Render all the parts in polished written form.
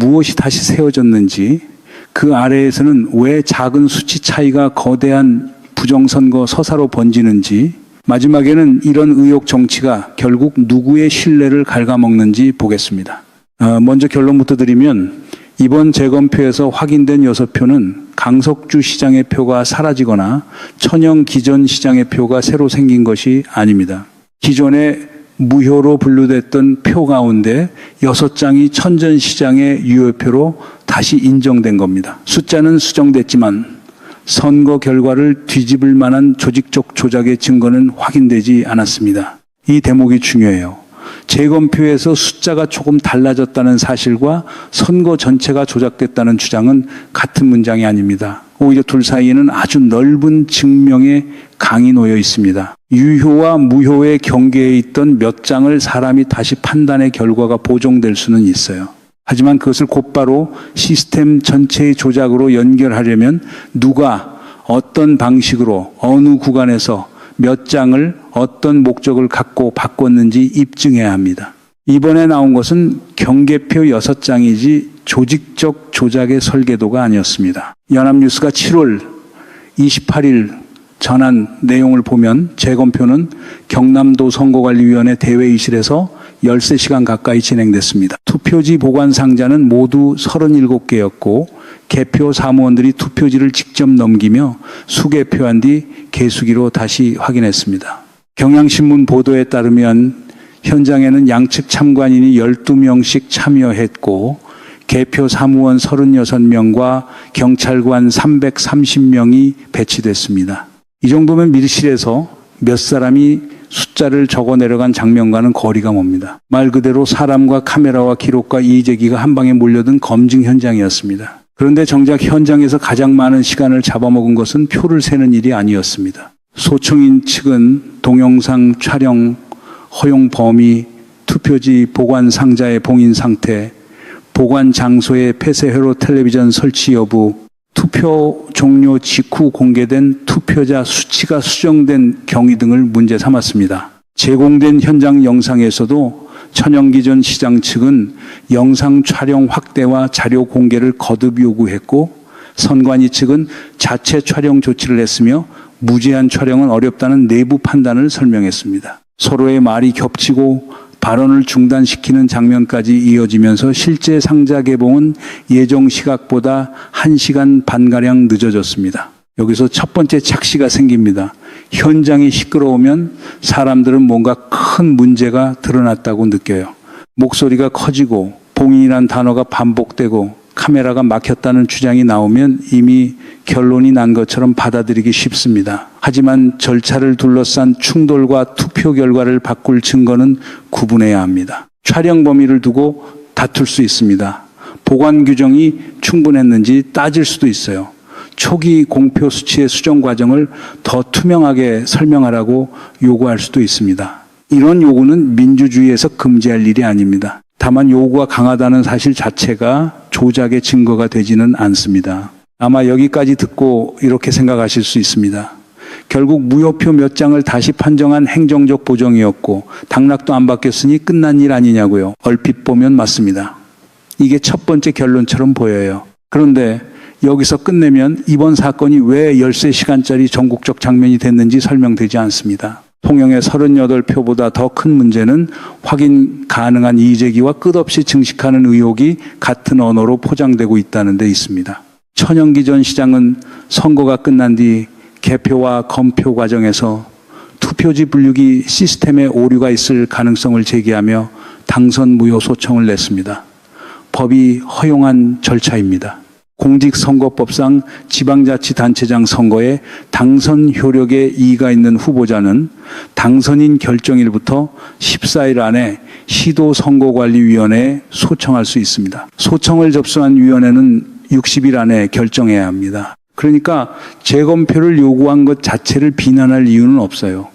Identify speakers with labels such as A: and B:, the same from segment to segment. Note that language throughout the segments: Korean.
A: 무엇이 다시 세워졌는지, 그 아래에서는 왜 작은 수치 차이가 거대한 부정선거 서사로 번지는지, 마지막에는 이런 의혹 정치가 결국 누구의 신뢰를 갉아먹는지 보겠습니다. 먼저 결론부터 드리면 이번 재검표에서 확인된 6표는 강석주 시장의 표가 사라지거나 천영 기전 시장의 표가 새로 생긴 것이 아닙니다. 기존에 무효로 분류됐던 표 가운데 6장이 천전시장의 유효표로 다시 인정된 겁니다. 숫자는 수정됐지만 선거 결과를 뒤집을 만한 조직적 조작의 증거는 확인되지 않았습니다. 이 대목이 중요해요. 재검표에서 숫자가 조금 달라졌다는 사실과 선거 전체가 조작됐다는 주장은 같은 문장이 아닙니다. 오히려 둘 사이에는 아주 넓은 증명의 강이 놓여 있습니다. 유효와 무효의 경계에 있던 몇 장을 사람이 다시 판단의 결과가 보정될 수는 있어요. 하지만 그것을 곧바로 시스템 전체의 조작으로 연결하려면 누가 어떤 방식으로 어느 구간에서 몇 장을 어떤 목적을 갖고 바꿨는지 입증해야 합니다. 이번에 나온 것은 경계표 6장이지 조직적 조작의 설계도가 아니었습니다. 연합뉴스가 7월 28일 전한 내용을 보면 재검표는 경남도 선거관리위원회 대회의실에서 13시간 가까이 진행됐습니다. 투표지 보관 상자는 모두 37개였고 개표 사무원들이 투표지를 직접 넘기며 수개표한 뒤 개수기로 다시 확인했습니다. 경향신문 보도에 따르면 현장에는 양측 참관인이 12명씩 참여했고 개표 사무원 36명과 경찰관 330명이 배치됐습니다. 이 정도면 밀실에서 몇 사람이 숫자를 적어 내려간 장면과는 거리가 멉니다. 말 그대로 사람과 카메라와 기록과 이의제기가 한 방에 몰려든 검증 현장이었습니다. 그런데 정작 현장에서 가장 많은 시간을 잡아먹은 것은 표를 세는 일이 아니었습니다. 소청인 측은 동영상 촬영 허용 범위, 투표지 보관 상자의 봉인 상태, 보관 장소의 폐쇄 회로 텔레비전 설치 여부, 투표 종료 직후 공개된 투표자 수치가 수정된 경위 등을 문제 삼았습니다. 제공된 현장 영상에서도 천영기전 시장 측은 영상 촬영 확대와 자료 공개를 거듭 요구했고 선관위 측은 자체 촬영 조치를 했으며 무제한 촬영은 어렵다는 내부 판단을 설명했습니다. 서로의 말이 겹치고 발언을 중단시키는 장면까지 이어지면서 실제 상자 개봉은 예정 시각보다 1시간 반가량 늦어졌습니다. 여기서 첫 번째 착시가 생깁니다. 현장이 시끄러우면 사람들은 뭔가 큰 문제가 드러났다고 느껴요. 목소리가 커지고 봉인이란 단어가 반복되고 카메라가 막혔다는 주장이 나오면 이미 결론이 난 것처럼 받아들이기 쉽습니다. 하지만 절차를 둘러싼 충돌과 투표 결과를 바꿀 증거는 구분해야 합니다. 촬영 범위를 두고 다툴 수 있습니다. 보관 규정이 충분했는지 따질 수도 있어요. 초기 공표 수치의 수정 과정을 더 투명하게 설명하라고 요구할 수도 있습니다. 이런 요구는 민주주의에서 금지할 일이 아닙니다. 다만 요구가 강하다는 사실 자체가 조작의 증거가 되지는 않습니다. 아마 여기까지 듣고 이렇게 생각하실 수 있습니다. 결국 무효표 몇 장을 다시 판정한 행정적 보정이었고 당락도 안 바뀌었으니 끝난 일 아니냐고요. 얼핏 보면 맞습니다. 이게 첫 번째 결론처럼 보여요. 그런데 여기서 끝내면 이번 사건이 왜 13시간짜리 전국적 장면이 됐는지 설명되지 않습니다. 통영의 38표보다 더 큰 문제는 확인 가능한 이의제기와 끝없이 증식하는 의혹이 같은 언어로 포장되고 있다는 데 있습니다. 천영기 전 시장은 선거가 끝난 뒤 개표와 검표 과정에서 투표지 분류기 시스템에 오류가 있을 가능성을 제기하며 당선 무효 소청을 냈습니다. 법이 허용한 절차입니다. 공직선거법상 지방자치단체장 선거에 당선 효력에 이의가 있는 후보자는 당선인 결정일부터 14일 안에 시도선거관리위원회에 소청할 수 있습니다. 소청을 접수한 위원회는 60일 안에 결정해야 합니다. 그러니까 재검표를 요구한 것 자체를 비난할 이유는 없어요.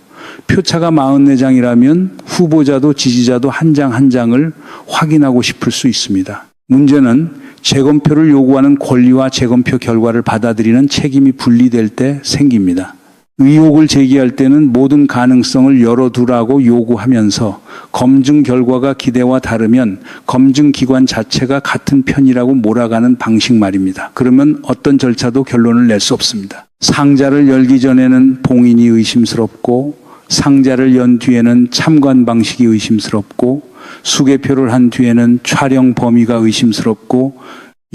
A: 표차가 44장이라면 후보자도 지지자도 한 장 한 장을 확인하고 싶을 수 있습니다. 문제는 재검표를 요구하는 권리와 재검표 결과를 받아들이는 책임이 분리될 때 생깁니다. 의혹을 제기할 때는 모든 가능성을 열어두라고 요구하면서 검증 결과가 기대와 다르면 검증 기관 자체가 같은 편이라고 몰아가는 방식 말입니다. 그러면 어떤 절차도 결론을 낼 수 없습니다. 상자를 열기 전에는 봉인이 의심스럽고 상자를 연 뒤에는 참관 방식이 의심스럽고 수개표를 한 뒤에는 촬영 범위가 의심스럽고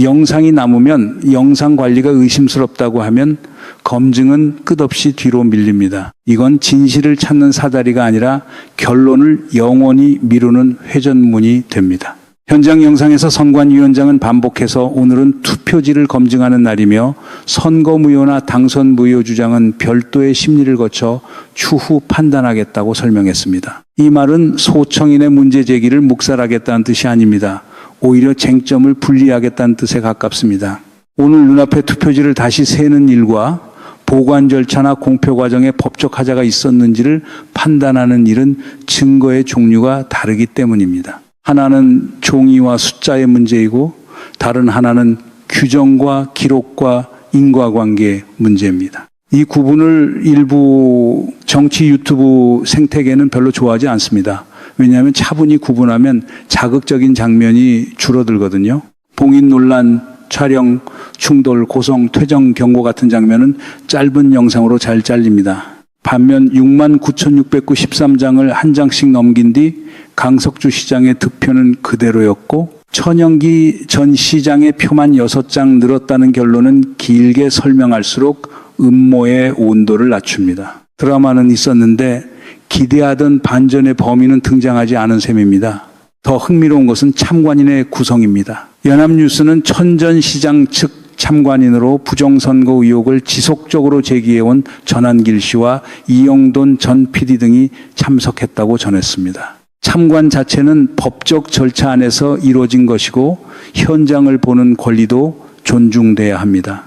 A: 영상이 남으면 영상 관리가 의심스럽다고 하면 검증은 끝없이 뒤로 밀립니다. 이건 진실을 찾는 사다리가 아니라 결론을 영원히 미루는 회전문이 됩니다. 현장 영상에서 선관위원장은 반복해서 오늘은 투표지를 검증하는 날이며 선거 무효나 당선 무효 주장은 별도의 심리를 거쳐 추후 판단하겠다고 설명했습니다. 이 말은 소청인의 문제 제기를 묵살하겠다는 뜻이 아닙니다. 오히려 쟁점을 분리하겠다는 뜻에 가깝습니다. 오늘 눈앞에 투표지를 다시 세는 일과 보관 절차나 공표 과정에 법적 하자가 있었는지를 판단하는 일은 증거의 종류가 다르기 때문입니다. 하나는 종이와 숫자의 문제이고 다른 하나는 규정과 기록과 인과관계의 문제입니다. 이 구분을 일부 정치 유튜브 생태계는 별로 좋아하지 않습니다. 왜냐하면 차분히 구분하면 자극적인 장면이 줄어들거든요. 봉인 논란, 촬영, 충돌, 고성, 퇴정, 경고 같은 장면은 짧은 영상으로 잘 잘립니다. 반면 69,693장을 한 장씩 넘긴 뒤 강석주 시장의 득표는 그대로였고 천영기 전 시장의 표만 6장 늘었다는 결론은 길게 설명할수록 음모의 온도를 낮춥니다. 드라마는 있었는데 기대하던 반전의 범인은 등장하지 않은 셈입니다. 더 흥미로운 것은 참관인의 구성입니다. 연합뉴스는 천 전 시장 측 참관인으로 부정선거 의혹을 지속적으로 제기해온 전한길 씨와 이영돈 전 PD 등이 참석했다고 전했습니다. 참관 자체는 법적 절차 안에서 이루어진 것이고 현장을 보는 권리도 존중돼야 합니다.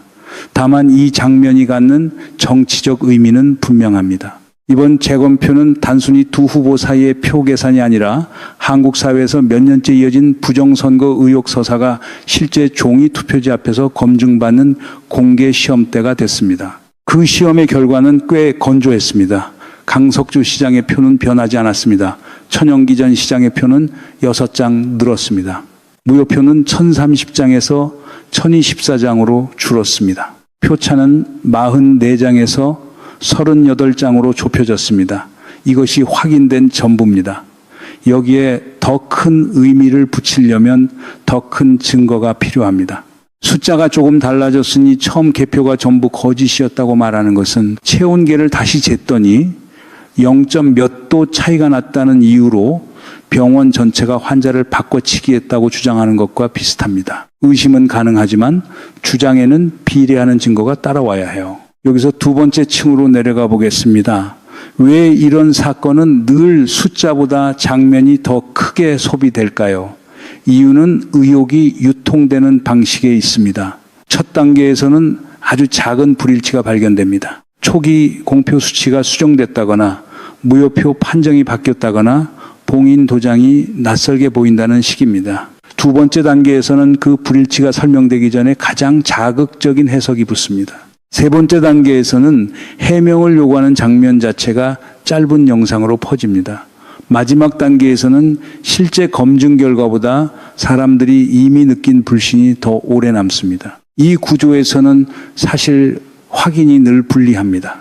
A: 다만 이 장면이 갖는 정치적 의미는 분명합니다. 이번 재검표는 단순히 두 후보 사이의 표 계산이 아니라 한국 사회에서 몇 년째 이어진 부정선거 의혹 서사가 실제 종이 투표지 앞에서 검증받는 공개 시험대가 됐습니다. 그 시험의 결과는 꽤 건조했습니다. 강석주 시장의 표는 변하지 않았습니다. 천영기 전 시장의 표는 6장 늘었습니다. 무효표는 1030장에서 1024장으로 줄었습니다. 표차는 44장에서 38장으로 좁혀졌습니다. 이것이 확인된 전부입니다. 여기에 더 큰 의미를 붙이려면 더 큰 증거가 필요합니다. 숫자가 조금 달라졌으니 처음 개표가 전부 거짓이었다고 말하는 것은 체온계를 다시 쟀더니 0. 몇 도 차이가 났다는 이유로 병원 전체가 환자를 바꿔치기했다고 주장하는 것과 비슷합니다. 의심은 가능하지만 주장에는 비례하는 증거가 따라와야 해요. 여기서 두 번째 층으로 내려가 보겠습니다. 왜 이런 사건은 늘 숫자보다 장면이 더 크게 소비될까요? 이유는 의혹이 유통되는 방식에 있습니다. 첫 단계에서는 아주 작은 불일치가 발견됩니다. 초기 공표 수치가 수정됐다거나 무효표 판정이 바뀌었다거나 봉인 도장이 낯설게 보인다는 식입니다. 두 번째 단계에서는 그 불일치가 설명되기 전에 가장 자극적인 해석이 붙습니다. 세 번째 단계에서는 해명을 요구하는 장면 자체가 짧은 영상으로 퍼집니다. 마지막 단계에서는 실제 검증 결과보다 사람들이 이미 느낀 불신이 더 오래 남습니다. 이 구조에서는 사실 확인이 늘 불리합니다.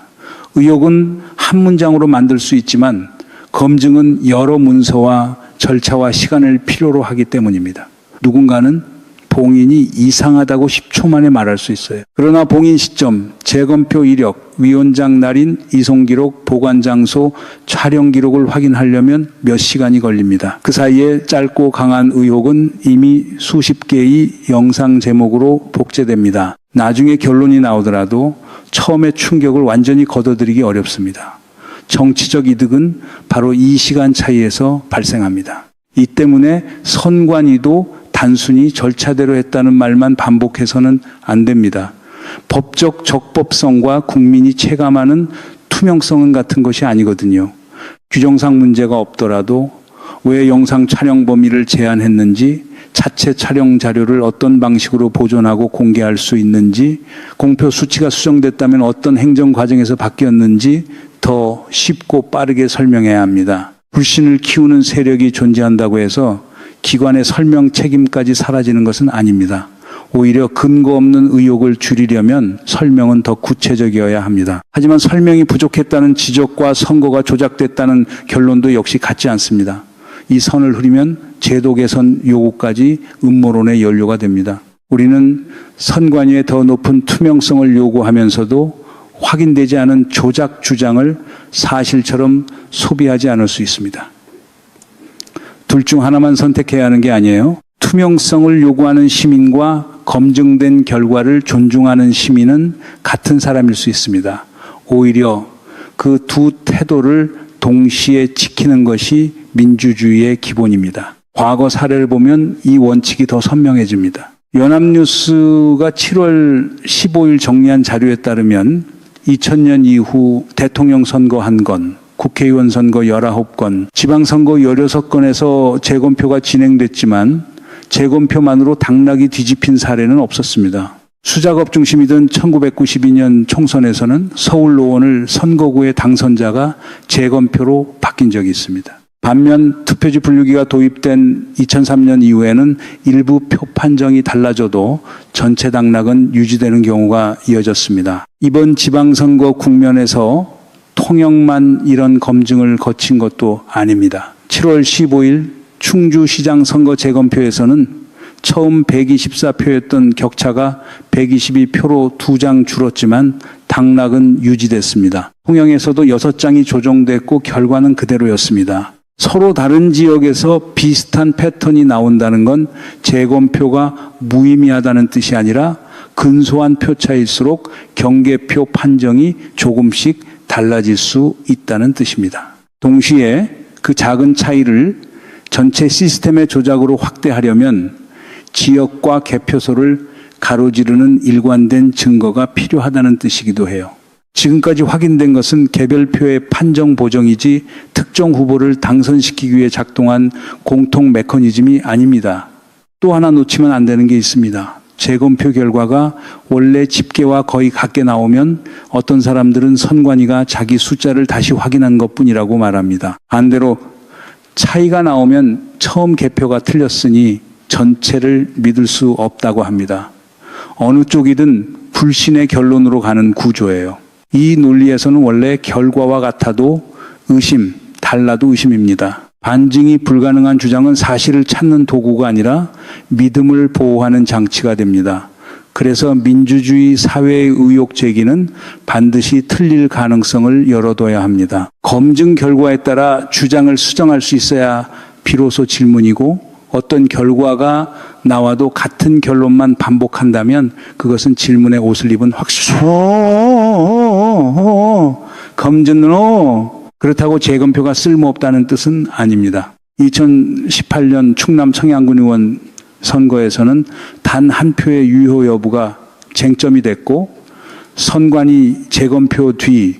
A: 의혹은 한 문장으로 만들 수 있지만 검증은 여러 문서와 절차와 시간을 필요로 하기 때문입니다. 누군가는 봉인이 이상하다고 10초 만에 말할 수 있어요. 그러나 봉인 시점, 재검표 이력, 위원장 날인, 이송 기록, 보관 장소, 촬영 기록을 확인하려면 몇 시간이 걸립니다. 그 사이에 짧고 강한 의혹은 이미 수십 개의 영상 제목으로 복제됩니다. 나중에 결론이 나오더라도 처음의 충격을 완전히 걷어들이기 어렵습니다. 정치적 이득은 바로 이 시간 차이에서 발생합니다. 이 때문에 선관위도 단순히 절차대로 했다는 말만 반복해서는 안 됩니다. 법적 적법성과 국민이 체감하는 투명성은 같은 것이 아니거든요. 규정상 문제가 없더라도 왜 영상 촬영 범위를 제한했는지, 자체 촬영 자료를 어떤 방식으로 보존하고 공개할 수 있는지, 공표 수치가 수정됐다면 어떤 행정 과정에서 바뀌었는지 더 쉽고 빠르게 설명해야 합니다. 불신을 키우는 세력이 존재한다고 해서 기관의 설명 책임까지 사라지는 것은 아닙니다. 오히려 근거 없는 의혹을 줄이려면 설명은 더 구체적이어야 합니다. 하지만 설명이 부족했다는 지적과 선거가 조작됐다는 결론도 역시 같지 않습니다. 이 선을 흐리면 제도 개선 요구까지 음모론의 연료가 됩니다. 우리는 선관위에 더 높은 투명성을 요구하면서도 확인되지 않은 조작 주장을 사실처럼 소비하지 않을 수 있습니다. 둘 중 하나만 선택해야 하는 게 아니에요. 투명성을 요구하는 시민과 검증된 결과를 존중하는 시민은 같은 사람일 수 있습니다. 오히려 그 두 태도를 동시에 지키는 것이 민주주의의 기본입니다. 과거 사례를 보면 이 원칙이 더 선명해집니다. 연합뉴스가 7월 15일 정리한 자료에 따르면 2000년 이후 대통령 선거 1건, 국회의원 선거 19건, 지방선거 16건에서 재검표가 진행됐지만 재검표만으로 당락이 뒤집힌 사례는 없었습니다. 수작업 중심이던 1992년 총선에서는 서울 노원을 선거구의 당선자가 재검표로 바뀐 적이 있습니다. 반면 투표지 분류기가 도입된 2003년 이후에는 일부 표 판정이 달라져도 전체 당락은 유지되는 경우가 이어졌습니다. 이번 지방선거 국면에서 통영만 이런 검증을 거친 것도 아닙니다. 7월 15일 충주시장 선거 재검표에서는 처음 124표였던 격차가 122표로 2장 줄었지만 당락은 유지됐습니다. 통영에서도 6장이 조정됐고 결과는 그대로였습니다. 서로 다른 지역에서 비슷한 패턴이 나온다는 건 재검표가 무의미하다는 뜻이 아니라 근소한 표차일수록 경계표 판정이 조금씩 달라질 수 있다는 뜻입니다. 동시에 그 작은 차이를 전체 시스템의 조작으로 확대하려면 지역과 개표소를 가로지르는 일관된 증거가 필요하다는 뜻이기도 해요. 지금까지 확인된 것은 개별표의 판정 보정이지 특정 후보를 당선시키기 위해 작동한 공통 메커니즘이 아닙니다. 또 하나 놓치면 안 되는 게 있습니다. 재검표 결과가 원래 집계와 거의 같게 나오면 어떤 사람들은 선관위가 자기 숫자를 다시 확인한 것뿐이라고 말합니다. 반대로 차이가 나오면 처음 개표가 틀렸으니 전체를 믿을 수 없다고 합니다. 어느 쪽이든 불신의 결론으로 가는 구조예요. 이 논리에서는 원래 결과와 같아도 의심, 달라도 의심입니다. 반증이 불가능한 주장은 사실을 찾는 도구가 아니라 믿음을 보호하는 장치가 됩니다. 그래서 민주주의 사회의 의혹 제기는 반드시 틀릴 가능성을 열어둬야 합니다. 검증 결과에 따라 주장을 수정할 수 있어야 비로소 질문이고, 어떤 결과가 나와도 같은 결론만 반복한다면 그것은 질문의 옷을 입은 확실히 검증은 그렇다고 재검표가 쓸모없다는 뜻은 아닙니다. 2018년 충남 청양군 의원 선거에서는 단 한 표의 유효 여부가 쟁점이 됐고, 선관위 재검표 뒤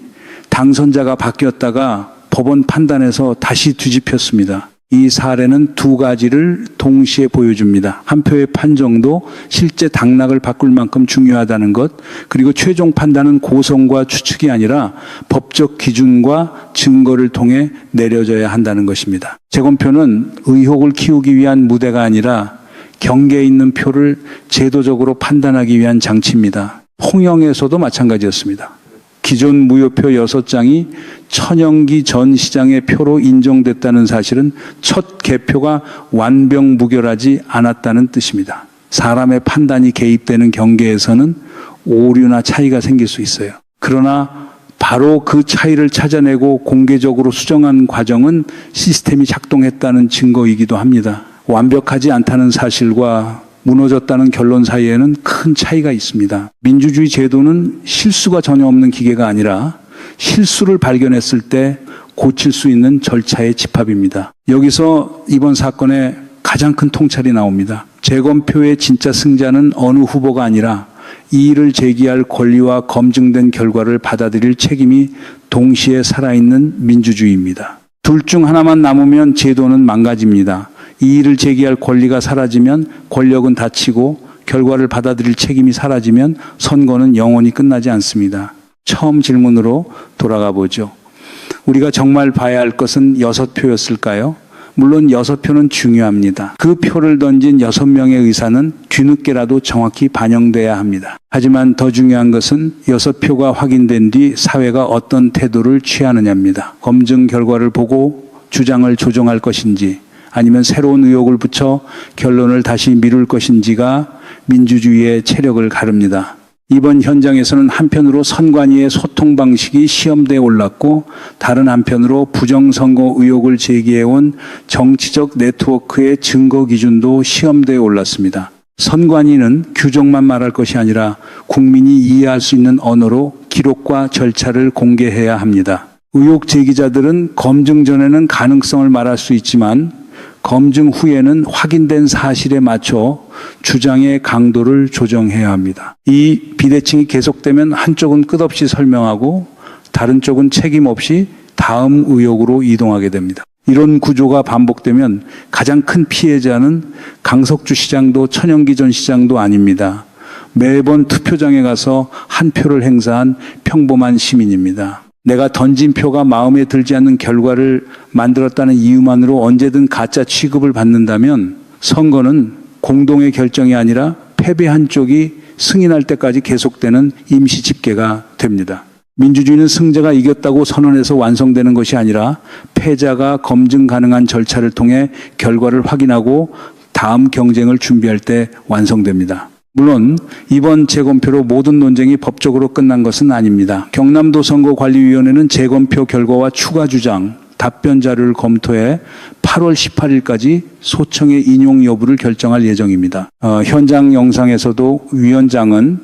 A: 당선자가 바뀌었다가 법원 판단에서 다시 뒤집혔습니다. 이 사례는 두 가지를 동시에 보여줍니다. 한 표의 판정도 실제 당락을 바꿀 만큼 중요하다는 것, 그리고 최종 판단은 고성과 추측이 아니라 법적 기준과 증거를 통해 내려져야 한다는 것입니다. 재검표는 의혹을 키우기 위한 무대가 아니라 경계에 있는 표를 제도적으로 판단하기 위한 장치입니다. 홍영에서도 마찬가지였습니다. 기존 무효표 6장이 천연기 전 시장의 표로 인정됐다는 사실은 첫 개표가 완벽무결하지 않았다는 뜻입니다. 사람의 판단이 개입되는 경계에서는 오류나 차이가 생길 수 있어요. 그러나 바로 그 차이를 찾아내고 공개적으로 수정한 과정은 시스템이 작동했다는 증거이기도 합니다. 완벽하지 않다는 사실과 무너졌다는 결론 사이에는 큰 차이가 있습니다. 민주주의 제도는 실수가 전혀 없는 기계가 아니라 실수를 발견했을 때 고칠 수 있는 절차의 집합입니다. 여기서 이번 사건의 가장 큰 통찰이 나옵니다. 재검표의 진짜 승자는 어느 후보가 아니라 이의를 제기할 권리와 검증된 결과를 받아들일 책임이 동시에 살아있는 민주주의입니다. 둘 중 하나만 남으면 제도는 망가집니다. 이의를 제기할 권리가 사라지면 권력은 닫히고 결과를 받아들일 책임이 사라지면 선거는 영원히 끝나지 않습니다. 처음 질문으로 돌아가 보죠. 우리가 정말 봐야 할 것은 6표였을까요? 물론 6표는 중요합니다. 그 표를 던진 6명의 의사는 뒤늦게라도 정확히 반영돼야 합니다. 하지만 더 중요한 것은 6표가 확인된 뒤 사회가 어떤 태도를 취하느냐입니다. 검증 결과를 보고 주장을 조정할 것인지 아니면 새로운 의혹을 붙여 결론을 다시 미룰 것인지가 민주주의의 체력을 가릅니다. 이번 현장에서는 한편으로 선관위의 소통 방식이 시험대에 올랐고 다른 한편으로 부정선거 의혹을 제기해온 정치적 네트워크의 증거 기준도 시험대에 올랐습니다. 선관위는 규정만 말할 것이 아니라 국민이 이해할 수 있는 언어로 기록과 절차를 공개해야 합니다. 의혹 제기자들은 검증 전에는 가능성을 말할 수 있지만 검증 후에는 확인된 사실에 맞춰 주장의 강도를 조정해야 합니다. 이 비대칭이 계속되면 한쪽은 끝없이 설명하고 다른 쪽은 책임 없이 다음 의혹으로 이동하게 됩니다. 이런 구조가 반복되면 가장 큰 피해자는 강석주 시장도 천연기 전 시장도 아닙니다. 매번 투표장에 가서 한 표를 행사한 평범한 시민입니다. 내가 던진 표가 마음에 들지 않는 결과를 만들었다는 이유만으로 언제든 가짜 취급을 받는다면 선거는 공동의 결정이 아니라 패배한 쪽이 승인할 때까지 계속되는 임시 집계가 됩니다. 민주주의는 승자가 이겼다고 선언해서 완성되는 것이 아니라 패자가 검증 가능한 절차를 통해 결과를 확인하고 다음 경쟁을 준비할 때 완성됩니다. 물론 이번 재검표로 모든 논쟁이 법적으로 끝난 것은 아닙니다. 경남도 선거관리위원회는 재검표 결과와 추가 주장, 답변 자료를 검토해 8월 18일까지 소청의 인용 여부를 결정할 예정입니다. 현장 영상에서도 위원장은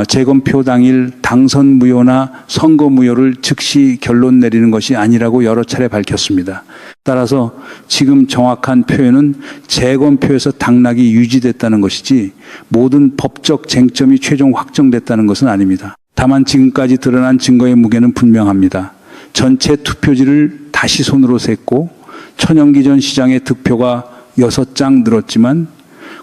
A: 재검표 당일 당선 무효나 선거 무효를 즉시 결론 내리는 것이 아니라고 여러 차례 밝혔습니다. 따라서 지금 정확한 표현은 재검표에서 당락이 유지됐다는 것이지 모든 법적 쟁점이 최종 확정됐다는 것은 아닙니다. 다만 지금까지 드러난 증거의 무게는 분명합니다. 전체 투표지를 다시 손으로 셌고 천연기 전 시장의 득표가 6장 늘었지만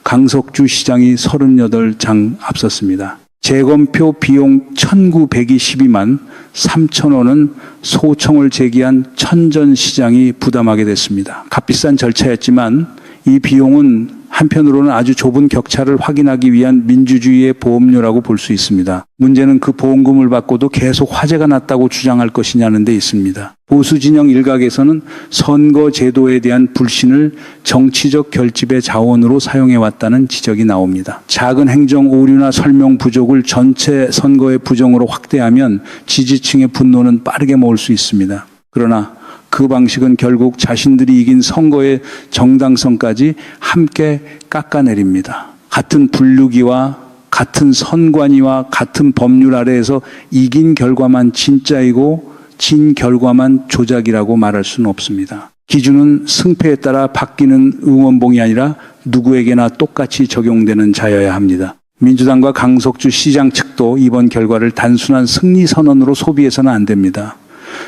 A: 강석주 시장이 38장 앞섰습니다. 재검표 비용 1,912만 3천 원은 소청을 제기한 천 전 시장이 부담하게 됐습니다. 값비싼 절차였지만 이 비용은 한편으로는 아주 좁은 격차를 확인하기 위한 민주주의의 보험료라고 볼 수 있습니다. 문제는 그 보험금을 받고도 계속 화제가 났다고 주장할 것이냐는 데 있습니다. 보수 진영 일각에서는 선거 제도에 대한 불신을 정치적 결집의 자원으로 사용해왔다는 지적이 나옵니다. 작은 행정 오류나 설명 부족을 전체 선거의 부정으로 확대하면 지지층의 분노는 빠르게 모을 수 있습니다. 그러나 그 방식은 결국 자신들이 이긴 선거의 정당성까지 함께 깎아내립니다. 같은 분류기와 같은 선관위와 같은 법률 아래에서 이긴 결과만 진짜이고 진 결과만 조작이라고 말할 수는 없습니다. 기준은 승패에 따라 바뀌는 응원봉이 아니라 누구에게나 똑같이 적용되는 자여야 합니다. 민주당과 강석주 시장 측도 이번 결과를 단순한 승리 선언으로 소비해서는 안 됩니다.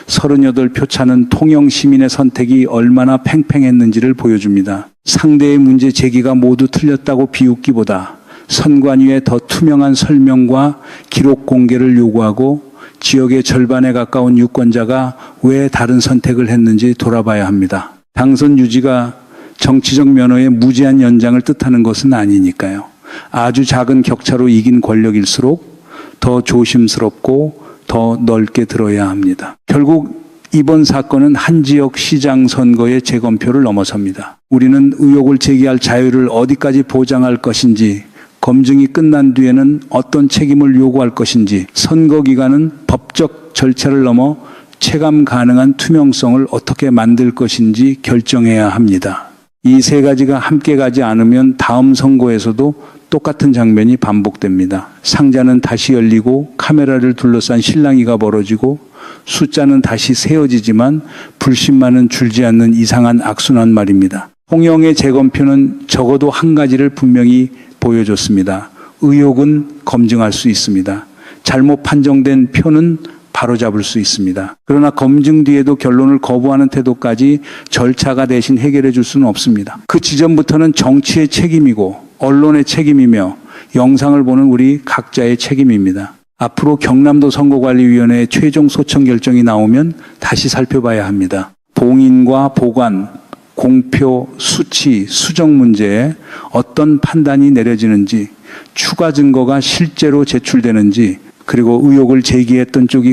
A: 38표 차는 통영 시민의 선택이 얼마나 팽팽했는지를 보여줍니다. 상대의 문제 제기가 모두 틀렸다고 비웃기보다 선관위에 더 투명한 설명과 기록 공개를 요구하고 지역의 절반에 가까운 유권자가 왜 다른 선택을 했는지 돌아봐야 합니다. 당선 유지가 정치적 면허의 무제한 연장을 뜻하는 것은 아니니까요. 아주 작은 격차로 이긴 권력일수록 더 조심스럽고 더 넓게 들어야 합니다. 결국 이번 사건은 한 지역 시장 선거의 재검표를 넘어섭니다. 우리는 의혹을 제기할 자유를 어디까지 보장할 것인지, 검증이 끝난 뒤에는 어떤 책임을 요구할 것인지, 선거 기간은 법적 절차를 넘어 체감 가능한 투명성을 어떻게 만들 것인지 결정해야 합니다. 이 세 가지가 함께 가지 않으면 다음 선거에서도 똑같은 장면이 반복됩니다. 상자는 다시 열리고 카메라를 둘러싼 실랑이가 벌어지고 숫자는 다시 세어지지만 불신만은 줄지 않는 이상한 악순환 말입니다. 홍영의 재검표는 적어도 한 가지를 분명히 보여줬습니다. 의혹은 검증할 수 있습니다. 잘못 판정된 표는 바로잡을 수 있습니다. 그러나 검증 뒤에도 결론을 거부하는 태도까지 절차가 대신 해결해 줄 수는 없습니다. 그 지점부터는 정치의 책임이고 언론의 책임이며 영상을 보는 우리 각자의 책임입니다. 앞으로 경남도 선거관리위원회의 최종 소청 결정이 나오면 다시 살펴봐야 합니다. 봉인과 보관, 공표, 수치, 수정 문제에 어떤 판단이 내려지는지, 추가 증거가 실제로 제출되는지, 그리고 의혹을 제기했던 쪽이